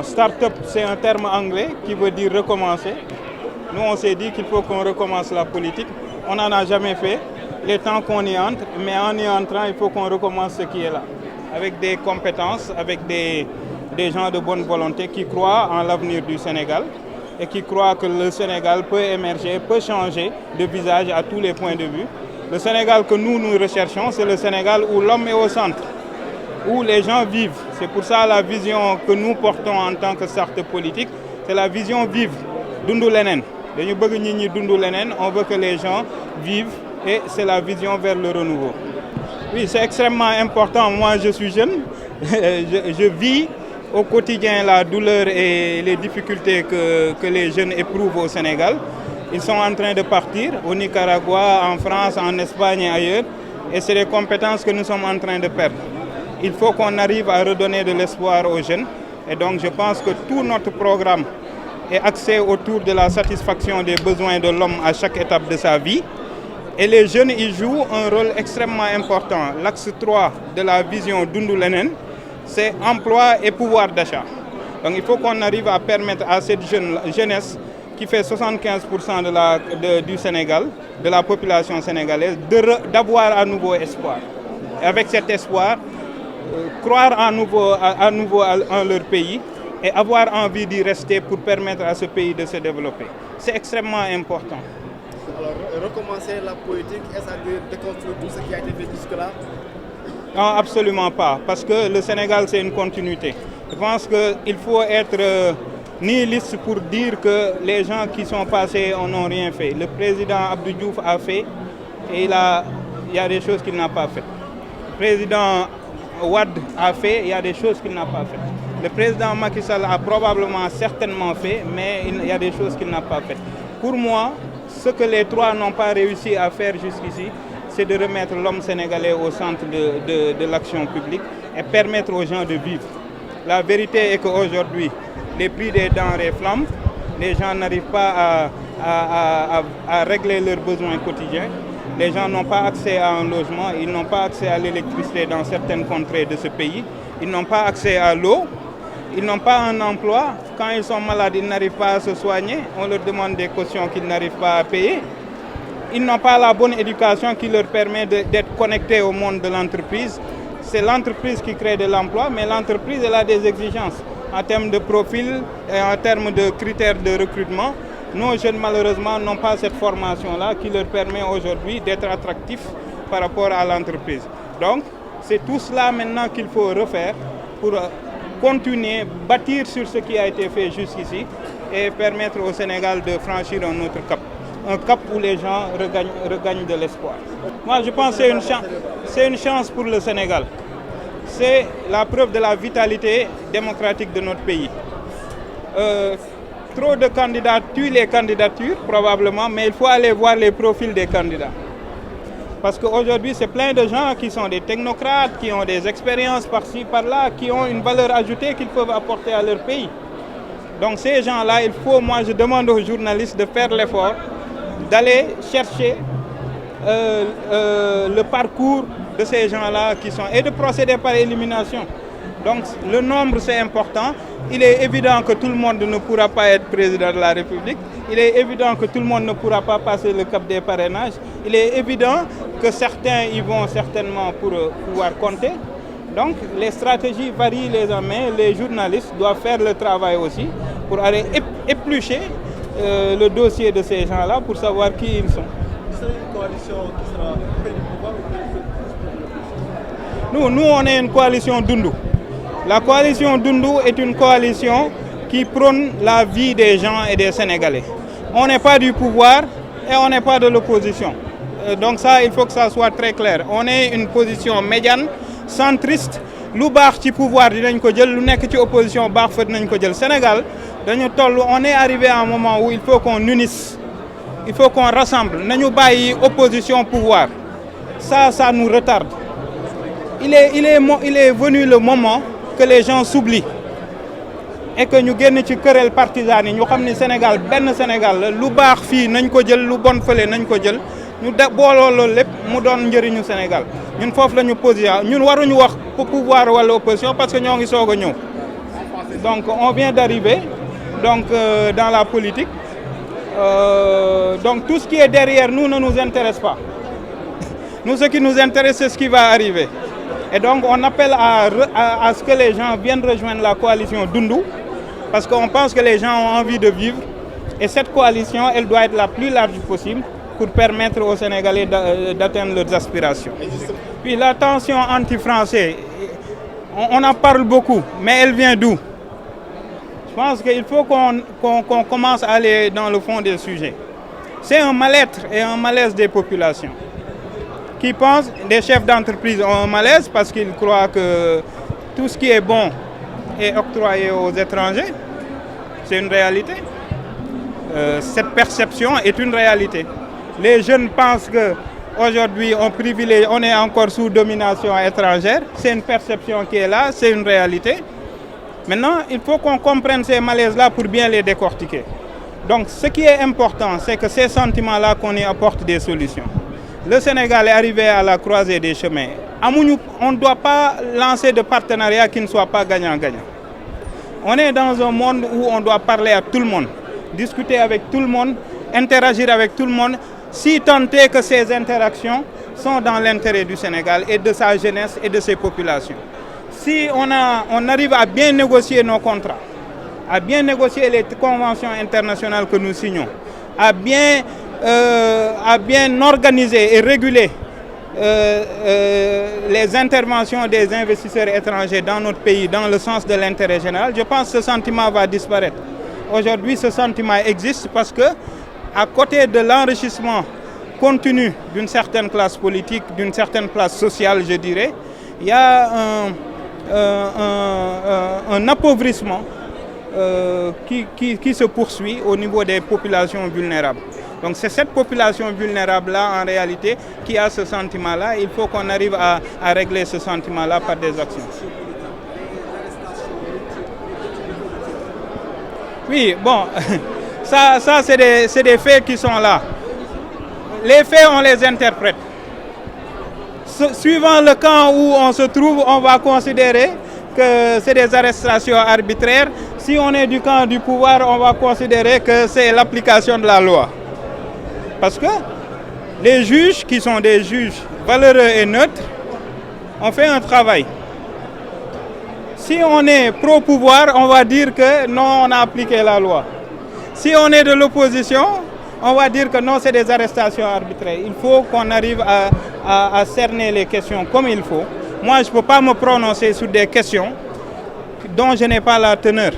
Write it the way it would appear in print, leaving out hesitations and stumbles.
Start-up, c'est un terme anglais qui veut dire recommencer. Nous, on s'est dit qu'il faut qu'on recommence la politique. On n'en a jamais fait, les temps qu'on y entre, mais en y entrant, il faut qu'on recommence ce qui est là. Avec des compétences, avec des gens de bonne volonté qui croient en l'avenir du Sénégal et qui croient que le Sénégal peut émerger, peut changer de visage à tous les points de vue. Le Sénégal que nous recherchons, c'est le Sénégal où l'homme est au centre, où les gens vivent. C'est pour ça la vision que nous portons en tant que charte politique, c'est la vision vive, dundu lenen. Dañu bëgg nit ñi dundu lenen, on veut que les gens vivent et c'est la vision vers le renouveau. Oui, c'est extrêmement important. Moi, je suis jeune, je vis au quotidien la douleur et les difficultés que les jeunes éprouvent au Sénégal. Ils sont en train de partir au Nicaragua, en France, en Espagne et ailleurs. Et c'est des compétences que nous sommes en train de perdre. Il faut qu'on arrive à redonner de l'espoir aux jeunes. Et donc je pense que tout notre programme est axé autour de la satisfaction des besoins de l'homme à chaque étape de sa vie. Et les jeunes y jouent un rôle extrêmement important. L'axe 3 de la vision Dundu Lenen, c'est emploi et pouvoir d'achat. Donc il faut qu'on arrive à permettre à cette jeunesse qui fait 75% du Sénégal, de la population sénégalaise, d'avoir à nouveau espoir. Et avec cet espoir, croire à nouveau en leur pays et avoir envie d'y rester pour permettre à ce pays de se développer. C'est extrêmement important. Alors, recommencer la politique, est-ce à dire déconstruire tout ce qui a été fait jusque-là? Non, absolument pas, parce que le Sénégal, c'est une continuité. Je pense qu'il faut être nihiliste pour dire que les gens qui sont passés n'ont rien fait. Le président Abdou Diouf a fait et il y a des choses qu'il n'a pas faites. Le président Wade a fait, il y a des choses qu'il n'a pas faites. Le président Macky Sall a probablement certainement fait, mais il y a des choses qu'il n'a pas faites. Pour moi, ce que les trois n'ont pas réussi à faire jusqu'ici, c'est de remettre l'homme sénégalais au centre de l'action publique et permettre aux gens de vivre. La vérité est qu'aujourd'hui, les prix des denrées flambent, les gens n'arrivent pas à régler leurs besoins quotidiens. Les gens n'ont pas accès à un logement, ils n'ont pas accès à l'électricité dans certaines contrées de ce pays, ils n'ont pas accès à l'eau, ils n'ont pas un emploi. Quand ils sont malades, ils n'arrivent pas à se soigner, on leur demande des cautions qu'ils n'arrivent pas à payer. Ils n'ont pas la bonne éducation qui leur permet d'être connectés au monde de l'entreprise. C'est l'entreprise qui crée de l'emploi, mais l'entreprise elle a des exigences en termes de profil et en termes de critères de recrutement. Nos jeunes, malheureusement, n'ont pas cette formation-là qui leur permet aujourd'hui d'être attractifs par rapport à l'entreprise. Donc, c'est tout cela maintenant qu'il faut refaire pour continuer, bâtir sur ce qui a été fait jusqu'ici et permettre au Sénégal de franchir un autre cap. Un cap où les gens regagnent de l'espoir. Moi, je pense que c'est une chance pour le Sénégal. C'est la preuve de la vitalité démocratique de notre pays. Trop de candidats tuent les candidatures, probablement, mais il faut aller voir les profils des candidats. Parce qu'aujourd'hui, c'est plein de gens qui sont des technocrates, qui ont des expériences par-ci, par-là, qui ont une valeur ajoutée qu'ils peuvent apporter à leur pays. Donc ces gens-là, moi je demande aux journalistes de faire l'effort d'aller chercher le parcours de ces gens-là et de procéder par élimination. Donc le nombre c'est important. Il est évident que tout le monde ne pourra pas être président de la République. Il est évident que tout le monde ne pourra pas passer le cap des parrainages. Il est évident que certains y vont certainement pour pouvoir compter. Donc les stratégies varient les uns, mais les journalistes doivent faire le travail aussi pour aller éplucher le dossier de ces gens-là pour savoir qui ils sont. C'est une coalition qui sera près du pouvoir ou Nous, on est une coalition Dundu. La coalition Dundu est une coalition qui prône la vie des gens et des Sénégalais. On n'est pas du pouvoir et on n'est pas de l'opposition. Donc ça, il faut que ça soit très clair. On est une position médiane, centriste. Lu baax ci pouvoir dinañ ko jël, lu nekk ci opposition baax fa dinañ ko jël. Sénégal, on est arrivé à un moment où il faut qu'on unisse. Il faut qu'on rassemble. Nañu bàyyi opposition pouvoir. Ça nous retarde. Il est venu le moment que les gens s'oublient et que ñu génn ci querelle partisane yi ñu xam ni Sénégal benn Sénégal la lu baax fii nañ ko jël lu bon fële nañ ko jël ñu booloo loolu lépp mu doon njëriñu Sénégal ñun foofu la ñu position ñun waruñu wax pouvoir wala opposition parce que ñoo ngi soog a ñëw Donc on vient d'arriver dans la politique. Donc tout ce qui est derrière nous ne nous intéresse pas. Nous, ce qui nous intéresse, c'est ce qui va arriver. Et donc on appelle à ce que les gens viennent rejoindre la coalition Doundou, parce qu'on pense que les gens ont envie de vivre. Et cette coalition, elle doit être la plus large possible pour permettre aux Sénégalais d'atteindre leurs aspirations. Puis la tension anti-français, on en parle beaucoup, mais elle vient d'où? Je pense qu'il faut qu'on commence à aller dans le fond des sujets. C'est un mal-être et un malaise des populations qui pensent, des chefs d'entreprise ont un malaise parce qu'ils croient que tout ce qui est bon est octroyé aux étrangers. C'est une réalité. Cette perception est une réalité. Les jeunes pensent qu'aujourd'hui, on est encore sous domination étrangère. C'est une perception qui est là, c'est une réalité. Maintenant, il faut qu'on comprenne ces malaises-là pour bien les décortiquer. Donc, ce qui est important, c'est que ces sentiments-là, qu'on y apporte des solutions. Le Sénégal est arrivé à la croisée des chemins. On ne doit pas lancer de partenariat qui ne soit pas gagnant-gagnant. On est dans un monde où on doit parler à tout le monde, discuter avec tout le monde, interagir avec tout le monde, si tant est que ces interactions sont dans l'intérêt du Sénégal et de sa jeunesse et de ses populations. Si on arrive à bien négocier nos contrats, à bien négocier les conventions internationales que nous signons, à bien organiser et réguler les interventions des investisseurs étrangers dans notre pays dans le sens de l'intérêt général, je pense que ce sentiment va disparaître. Aujourd'hui, ce sentiment existe parce que, à côté de l'enrichissement continu d'une certaine classe politique, d'une certaine classe sociale, je dirais, il y a un appauvrissement qui se poursuit au niveau des populations vulnérables. Donc c'est cette population vulnérable-là, en réalité, qui a ce sentiment-là. Il faut qu'on arrive à régler ce sentiment-là par des actions. Oui, bon, ça c'est des faits qui sont là. Les faits, on les interprète. Suivant le camp où on se trouve, on va considérer que c'est des arrestations arbitraires. Si on est du camp du pouvoir, on va considérer que c'est l'application de la loi. Parce que les juges, qui sont des juges valeureux et neutres, ont fait un travail. Si on est pro-pouvoir, on va dire que non, on a appliqué la loi. Si on est de l'opposition, on va dire que non, c'est des arrestations arbitraires. Il faut qu'on arrive à cerner les questions comme il faut. Moi, je ne peux pas me prononcer sur des questions dont je n'ai pas la teneur.